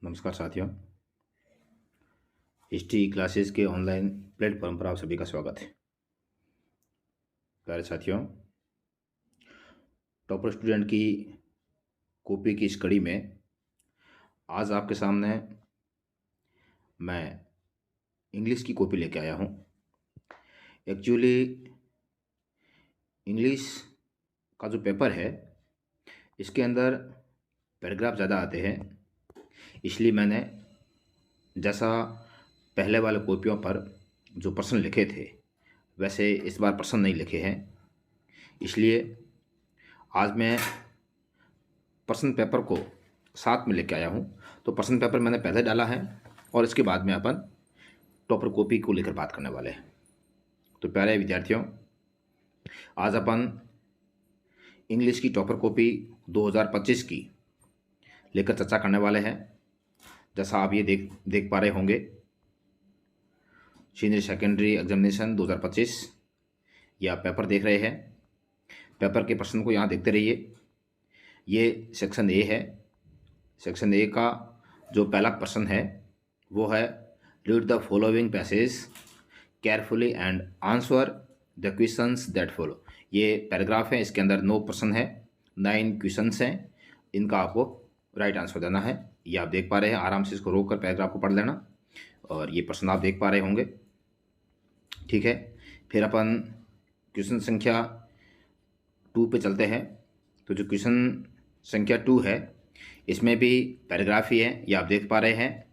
नमस्कार साथियों। History classes के ऑनलाइन प्लेटफॉर्म पर आप सभी का स्वागत है। प्यारे साथियों, टॉपर स्टूडेंट की कॉपी की इस कड़ी में आज आपके सामने मैं इंग्लिश की कॉपी लेके आया हूँ। एक्चुअली इंग्लिश का जो पेपर है इसके अंदर पैराग्राफ ज़्यादा आते हैं, इसलिए मैंने जैसा पहले वाले कॉपियों पर जो प्रश्न लिखे थे वैसे इस बार प्रश्न नहीं लिखे हैं। इसलिए आज मैं प्रश्न पेपर को साथ में लेके आया हूँ। तो प्रश्न पेपर मैंने पहले डाला है और इसके बाद में अपन टॉपर कॉपी को लेकर बात करने वाले हैं। तो प्यारे विद्यार्थियों, आज अपन इंग्लिश की टॉपर कॉपी 2025 की लेकर चर्चा करने वाले हैं। जैसा आप ये देख पा रहे होंगे, सीनियर सेकेंडरी एग्जामिनेशन 2025 ये आप पेपर देख रहे हैं। पेपर के प्रश्न को यहाँ देखते रहिए। ये सेक्शन ए है। सेक्शन ए का जो पहला प्रश्न है वो है read the following passage carefully and answer the questions that follow. ये पैराग्राफ है, इसके अंदर 9 प्रश्न है, 9 क्वेश्चंस हैं। इनका आपको राइट आंसर देना है। ये आप देख पा रहे हैं। आराम से इसको रोक कर पैराग्राफ को पढ़ लेना और ये प्रश्न आप देख पा रहे होंगे। ठीक है, फिर अपन क्वेश्चन संख्या 2 पे चलते हैं। तो जो क्वेश्चन संख्या 2 है इसमें भी पैराग्राफ ही है, ये आप देख पा रहे हैं।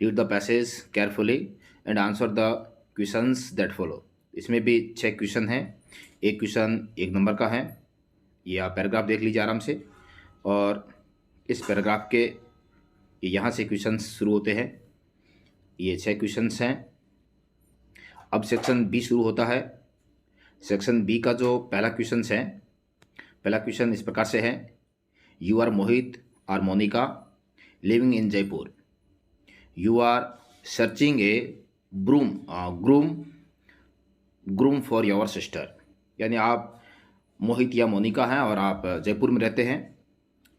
Read the passage carefully and answer the questions that follow. इसमें भी 6 क्वेश्चन हैं। एक क्वेश्चन 1 नंबर का है, ये आप पैराग्राफ देख लीजिए आराम से। और इस पैराग्राफ के यहाँ से क्वेश्चन शुरू होते हैं। ये 6 क्वेश्चंस हैं। अब सेक्शन बी शुरू होता है। सेक्शन बी का जो पहला क्वेश्चन है, पहला क्वेश्चन इस प्रकार से है, यू आर मोहित और Monika living in Jaipur. You are searching a groom for your sister. यानी आप मोहित या मोनिका हैं और आप जयपुर में रहते हैं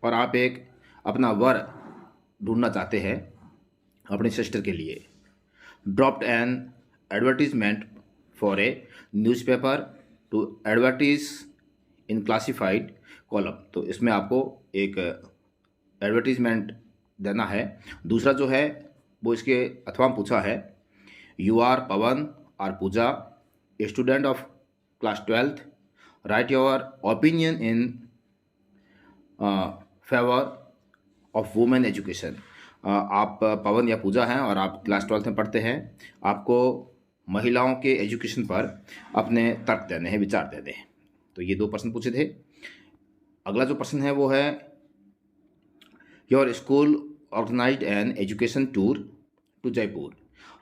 और आप एक अपना वर ढूंढना चाहते हैं अपनी सिस्टर के लिए। Dropped an advertisement for a newspaper to advertise in classified column. तो इसमें आपको एक एडवर्टीजमेंट देना है। दूसरा जो है वो इसके अथवा पूछा है, यू आर पवन और Pooja student of class 12th, write your opinion in favour of women education. आप पवन या पूजा हैं और आप क्लास 12th में पढ़ते हैं। आपको महिलाओं के एजुकेशन पर अपने तर्क देने हैं, विचार देने हैं। तो ये 2 प्रश्न पूछे थे। अगला जो प्रश्न है वो है, your school organised an education tour to Jaipur,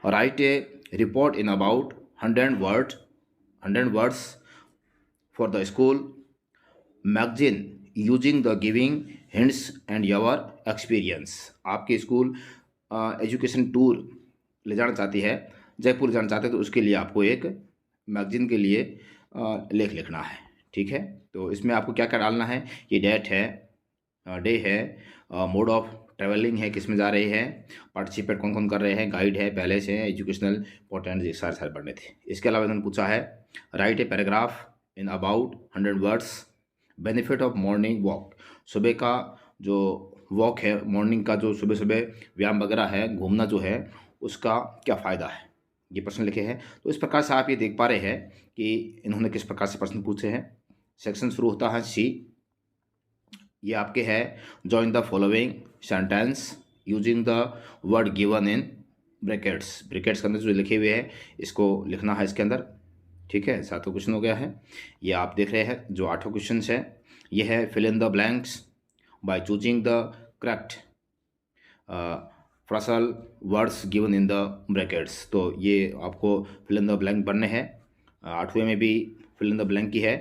write a report in about 100 words for the school magazine using the giving hints and your experience. आपके स्कूल एजुकेशन टूर ले जाना चाहती है, जयपुर जाना चाहते हैं, तो उसके लिए आपको एक मैगजीन के लिए लेख लिखना है। ठीक है, तो इसमें आपको क्या क्या डालना है, ये डेट है, डे है, मोड ऑफ ट्रैवलिंग है, किस में जा रहे हैं, पार्टिसिपेट कौन कौन कर रहे हैं, गाइड है, पहले से एजुकेशनल इंपॉर्टेंट, ये सारे पढ़ने थे। इसके अलावा इन्होंने पूछा है, right a paragraph in about 100 words benefit of morning walk. सुबह का जो वॉक है, मॉर्निंग का जो सुबह सुबह व्यायाम वगैरह है, घूमना जो है, उसका क्या फ़ायदा है, ये प्रश्न लिखे हैं। तो इस प्रकार से आप ये देख पा रहे हैं कि इन्होंने किस प्रकार से प्रश्न पूछे हैं। सेक्शन शुरू होता है सी। ये आपके है, join the following sentence using the word given in brackets. Brackets के अंदर जो लिखे हुए हैं इसको लिखना है इसके अंदर। ठीक है, 7वां क्वेश्चन हो गया है। ये आप देख रहे हैं जो 8वां क्वेश्चन है, ये है fill in the blanks by choosing the correct phrasal words given in the brackets. तो ये आपको फिल इन द ब्लैंक बनने हैं। 8वें में भी फिल इन द ब्लैंक की है।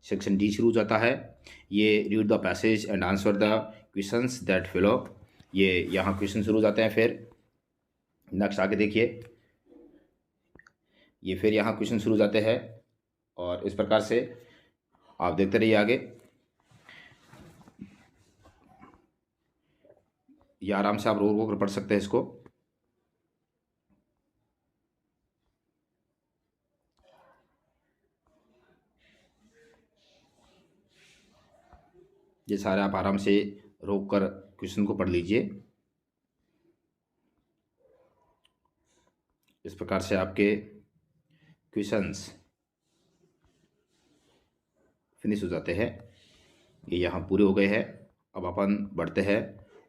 सेक्शन डी शुरू हो जाता है, ये read the passage and answer the questions that follow. ये यहाँ क्वेश्चन शुरू हो जाते हैं। फिर नेक्स्ट आगे देखिए, ये फिर यहाँ क्वेश्चन शुरू हो जाते हैं और इस प्रकार से आप देखते रहिए आगे। ये आराम से आप रोक रोक कर पढ़ सकते हैं इसको। ये सारे आप आराम से रोक कर क्वेश्चन को पढ़ लीजिए। इस प्रकार से आपके क्वेश्चंस फिनिश हो जाते हैं। ये यहाँ पूरे हो गए हैं। अब अपन बढ़ते हैं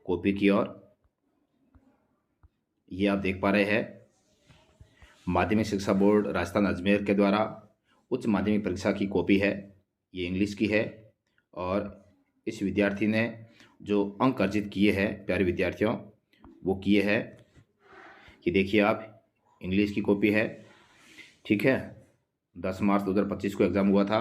कॉपी की ओर। ये आप देख पा रहे हैं माध्यमिक शिक्षा बोर्ड राजस्थान अजमेर के द्वारा उच्च माध्यमिक परीक्षा की कॉपी है। ये इंग्लिश की है और इस विद्यार्थी ने जो अंक अर्जित किए हैं प्यारे विद्यार्थियों वो किए हैं। ये देखिए आप इंग्लिश की कॉपी है, ठीक है। 10 मार्च 2025 को एग्ज़ाम हुआ था।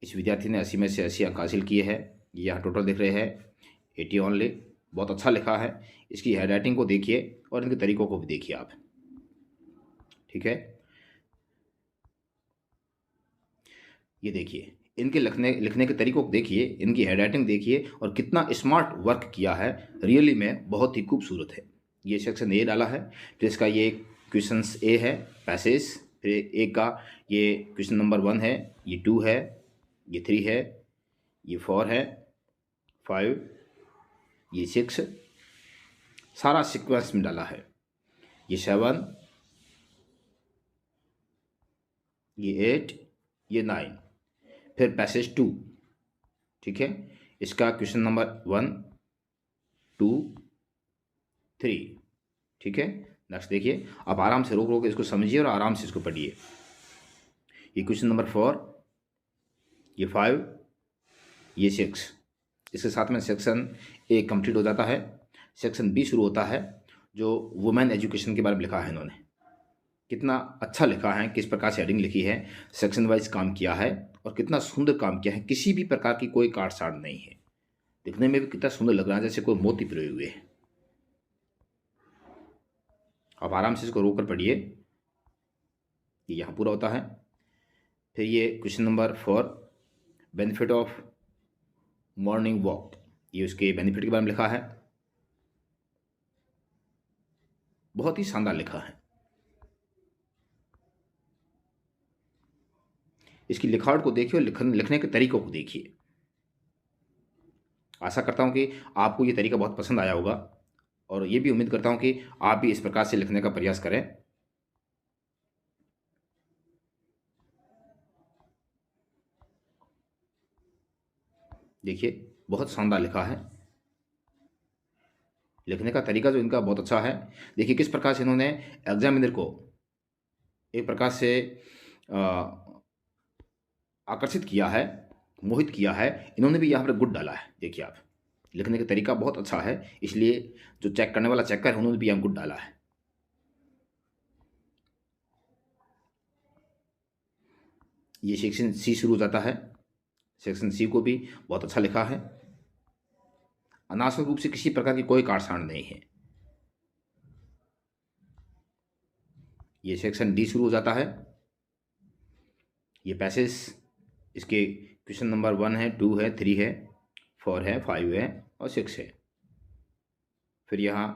इस विद्यार्थी ने 80 में से 80 अंक हासिल किए हैं। ये यहाँ टोटल देख रहे हैं 80 ओनली। बहुत अच्छा लिखा है। इसकी हैंडराइटिंग को देखिए और इनके तरीकों को भी देखिए आप, ठीक है। ये देखिए इनके लिखने के तरीकों को देखिए, इनकी हैंडराइटिंग देखिए और कितना स्मार्ट वर्क किया है। रियली में बहुत ही खूबसूरत है। ये सेक्शन ए डाला है तो इसका ये क्वेश्चंस ए है पैसेज। फिर ए का ये क्वेश्चन नंबर 1 है, ये 2 है, ये 3 है, ये 4 है, 5, ये 6 सारा सीक्वेंस में डाला है। ये 7, ये 8, ये 9, फिर पैसेज 2, ठीक है। इसका क्वेश्चन नंबर 1, 2, 3, ठीक है। नेक्स्ट देखिए आप आराम से रोक रोक इसको समझिए और आराम से इसको पढ़िए। ये क्वेश्चन नंबर 4, ये 5, ये 6। इसके साथ में सेक्शन ए कंप्लीट हो जाता है। सेक्शन बी शुरू होता है जो वुमेन एजुकेशन के बारे में लिखा है इन्होंने। कितना अच्छा लिखा है, किस प्रकार से हेडिंग लिखी है, सेक्शन वाइज काम किया है और कितना सुंदर काम किया है। किसी भी प्रकार की कोई काट छाट नहीं है। दिखने में भी कितना सुंदर लग रहा है जैसे कोई मोती पिरोए हुए है। आप आराम से इसको रोक कर पढ़िए। ये यहाँ पूरा होता है। फिर ये question number 4, benefit of morning walk. ये उसके बेनिफिट के बारे में लिखा है। बहुत ही शानदार लिखा है। इसकी लिखावट को देखिए और लिखने के तरीकों को देखिए। आशा करता हूँ कि आपको ये तरीका बहुत पसंद आया होगा और ये भी उम्मीद करता हूँ कि आप भी इस प्रकार से लिखने का प्रयास करें। देखिए बहुत शानदार लिखा है। लिखने का तरीका जो इनका बहुत अच्छा है। देखिए किस प्रकार से इन्होंने एग्जामिनर को एक प्रकार से आकर्षित किया है, मोहित किया है। इन्होंने भी यहाँ पर गुड डाला है। देखिए आप लिखने का तरीका बहुत अच्छा है, इसलिए जो चेक करने वाला चेकर है उन्होंने भी यहाँ गुड डाला है। ये सेक्शन सी शुरू हो जाता है। सेक्शन सी को भी बहुत अच्छा लिखा है। अनावश्यक रूप से किसी प्रकार की कोई काटछांट नहीं है। ये सेक्शन डी शुरू हो जाता है। ये पैसेज इसके क्वेश्चन नंबर 1 है, 2 है, 3 है, 4 है, 5 है और 6 है। फिर यहाँ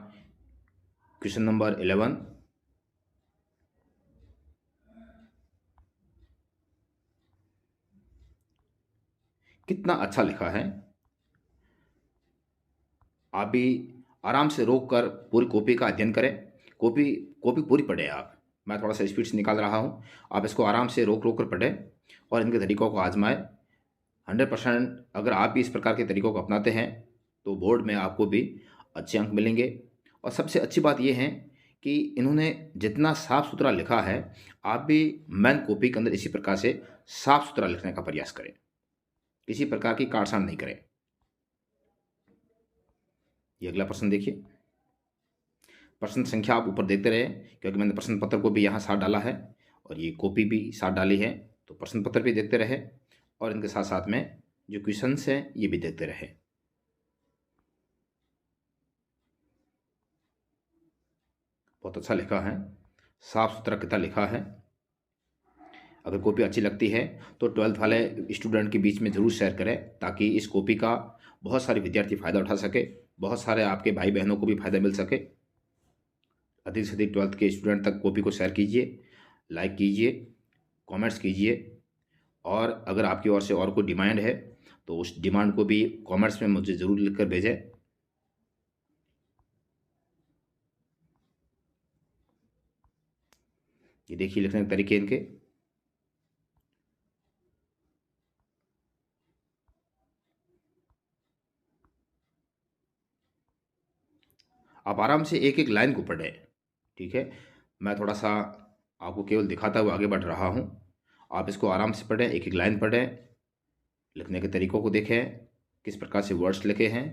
क्वेश्चन नंबर 11, कितना अच्छा लिखा है। आप भी आराम से रोक कर पूरी कॉपी का अध्ययन करें। कॉपी पूरी पढ़ें आप। मैं थोड़ा सा स्पीड से निकाल रहा हूँ। आप इसको आराम से रोक रोक कर पढ़ें और इनके तरीक़ों को आजमाएं। 100% अगर आप भी इस प्रकार के तरीक़ों को अपनाते हैं तो बोर्ड में आपको भी अच्छे अंक मिलेंगे। और सबसे अच्छी बात यह है कि इन्होंने जितना साफ़ सुथरा लिखा है, आप भी मेन कॉपी के अंदर इसी प्रकार से साफ़ सुथरा लिखने का प्रयास करें। किसी प्रकार की काटछांट नहीं करें। ये अगला प्रश्न देखिए। प्रश्न संख्या आप ऊपर देखते रहे क्योंकि मैंने प्रश्न पत्र को भी यहाँ साथ डाला है और ये कॉपी भी साथ डाली है। तो प्रश्न पत्र भी देखते रहे और इनके साथ साथ में जो क्वेश्चंस हैं ये भी देखते रहे। बहुत अच्छा लिखा है, साफ सुथरा कितना लिखा है। अगर कॉपी अच्छी लगती है तो 12th वाले स्टूडेंट के बीच में ज़रूर शेयर करें ताकि इस कॉपी का बहुत सारे विद्यार्थी फ़ायदा उठा सके। बहुत सारे आपके भाई बहनों को भी फ़ायदा मिल सके। अधिक से अधिक 12th के स्टूडेंट तक कॉपी को शेयर कीजिए, लाइक कीजिए, कमेंट्स कीजिए, और अगर आपकी ओर से और कोई डिमांड है तो उस डिमांड को भी कमेंट्स में मुझे ज़रूर लिख कर भेजें। ये देखिए लिखने के तरीके इनके। आप आराम से एक एक लाइन को पढ़ें, ठीक है। मैं थोड़ा सा आपको केवल दिखाता हुआ आगे बढ़ रहा हूँ। आप इसको आराम से पढ़ें, एक एक लाइन पढ़ें, लिखने के तरीक़ों को देखें, किस प्रकार से वर्ड्स लिखे हैं,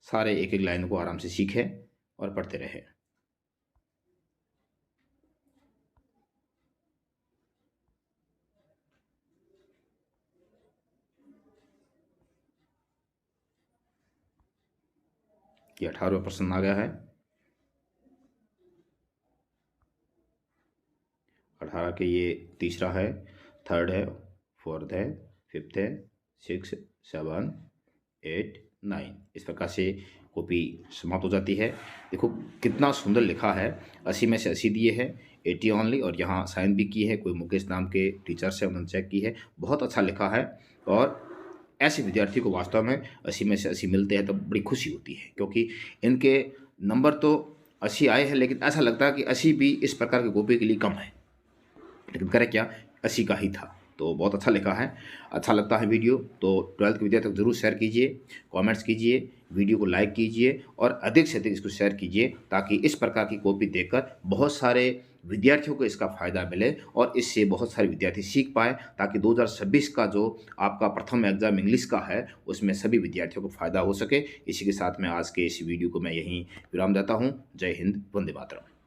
सारे एक एक लाइन को आराम से सीखें और पढ़ते रहें। ये 18वां प्रश्न आ गया है। 18 के ये तीसरा है, थर्ड है, फोर्थ है, फिफ्थ है, 6, 7, 8, 9, इस प्रकार से कॉपी समाप्त हो जाती है। देखो कितना सुंदर लिखा है, 80 में से 80 दिए हैं, 80 ओनली, और यहाँ साइन भी की है, कोई मुकेश नाम के टीचर्स है उन्होंने चेक की है। बहुत अच्छा लिखा है, और ऐसे विद्यार्थी को वास्तव में 80 में से 80 मिलते हैं तो बड़ी खुशी होती है, क्योंकि इनके नंबर तो 80 आए हैं, लेकिन ऐसा लगता है कि 80 भी इस प्रकार की कॉपी के लिए कम है, लेकिन करे क्या, 80 का ही था। तो बहुत अच्छा लिखा है। अच्छा लगता है वीडियो तो 12th के विद्यार्थी तक ज़रूर शेयर कीजिए, कमेंट्स कीजिए, वीडियो को लाइक कीजिए, और अधिक से अधिक इसको शेयर कीजिए, ताकि इस प्रकार की कॉपी देखकर बहुत सारे विद्यार्थियों को इसका फ़ायदा मिले और इससे बहुत सारे विद्यार्थी सीख पाएँ, ताकि 2026 का जो आपका प्रथम एग्ज़ाम इंग्लिश का है उसमें सभी विद्यार्थियों को फ़ायदा हो सके। इसी के साथ मैं आज के इस वीडियो को मैं यहीं विराम देता हूँ। जय हिंद, वंदे मातरम।